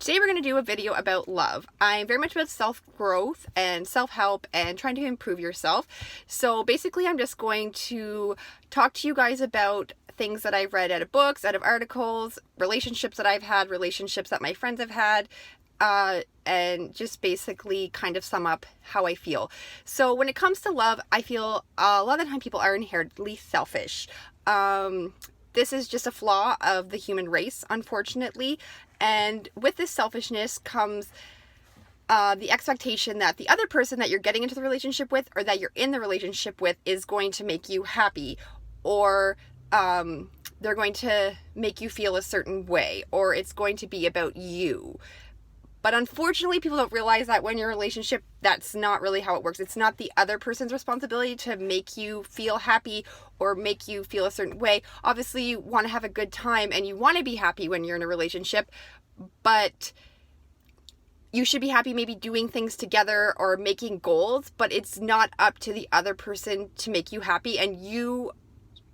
Today we're going to do a video about love. I'm very much about self-growth and self-help and trying to improve yourself. So basically I'm just going to talk to you guys about things that I've read out of books, out of articles, relationships that I've had, relationships that my friends have had, and just basically kind of sum up how I feel. So when it comes to love, I feel a lot of the time people are inherently selfish. This is just a flaw of the human race, unfortunately. And with this selfishness comes the expectation that the other person that you're getting into the relationship with or that you're in the relationship with is going to make you happy, or they're going to make you feel a certain way, or it's going to be about you. But unfortunately, people don't realize that when you're in a relationship, that's not really how it works. It's not the other person's responsibility to make you feel happy or make you feel a certain way. Obviously, you want to have a good time and you want to be happy when you're in a relationship, but you should be happy maybe doing things together or making goals, but it's not up to the other person to make you happy, and you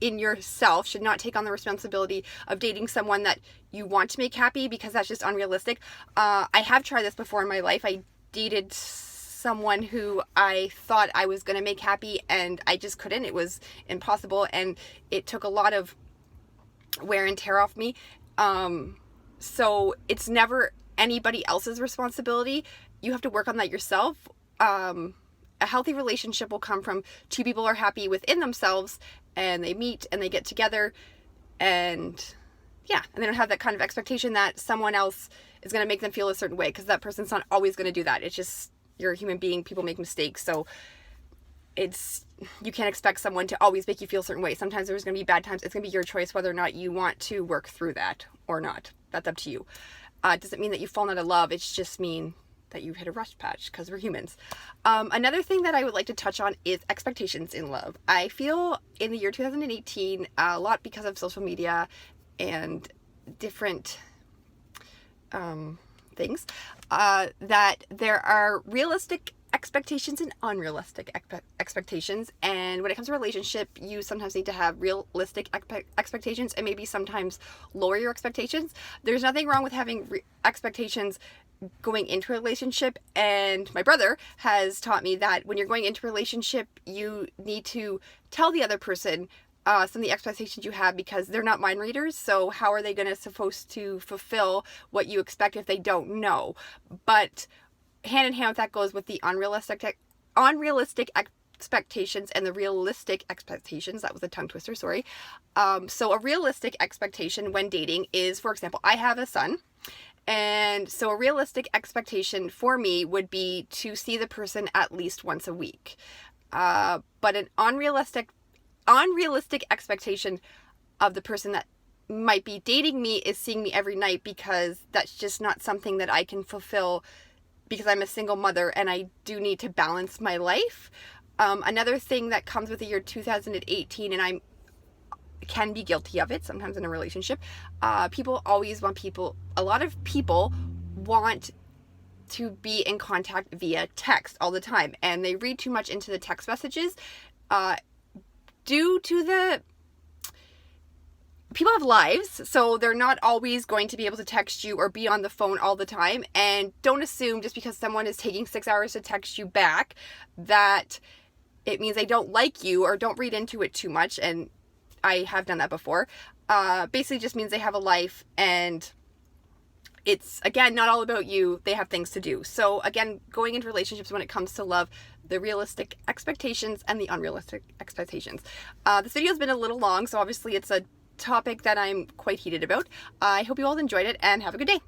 in yourself should not take on the responsibility of dating someone that you want to make happy, because that's just unrealistic. I have tried this before in my life. I dated someone who I thought I was going to make happy, and I just couldn't. It was impossible, and it took a lot of wear and tear off me. So it's never anybody else's responsibility. You have to work on that yourself. A healthy relationship will come from two people are happy within themselves, and they meet and they get together, and yeah, and they don't have that kind of expectation that someone else is going to make them feel a certain way, because that person's not always going to do that. It's just, you're a human being, people make mistakes, so you can't expect someone to always make you feel a certain way. Sometimes there's going to be bad times. It's going to be your choice whether or not you want to work through that or not. That's up to you. It doesn't mean that you've fallen out of love. It's just mean that you hit a rough patch, because we're humans. Another thing that I would like to touch on is expectations in love. I feel in the year 2018, a lot because of social media and different things, that there are realistic expectations and unrealistic expectations. And when it comes to a relationship, you sometimes need to have realistic expectations and maybe sometimes lower your expectations. There's nothing wrong with having expectations going into a relationship, and my brother has taught me that when you're going into a relationship, you need to tell the other person some of the expectations you have, because they're not mind readers. So how are they supposed to fulfill what you expect if they don't know? But hand in hand with that goes with the unrealistic expectations and the realistic expectations. That was a tongue twister, sorry. So a realistic expectation when dating is, for example, I have a son. And so a realistic expectation for me would be to see the person at least once a week. But an unrealistic expectation of the person that might be dating me is seeing me every night, because that's just not something that I can fulfill, because I'm a single mother and I do need to balance my life. Another thing that comes with the year 2018, and I can be guilty of it sometimes in a relationship, a lot of people want to be in contact via text all the time, and they read too much into the text messages. Due to the people have lives, so they're not always going to be able to text you or be on the phone all the time. And don't assume just because someone is taking 6 hours to text you back that it means they don't like you, or don't read into it too much. And I have done that before. Basically just means they have a life, and it's, again, not all about you. They have things to do. So again, going into relationships when it comes to love, the realistic expectations and the unrealistic expectations. This video has been a little long, so obviously it's a topic that I'm quite heated about. I hope you all enjoyed it, and have a good day.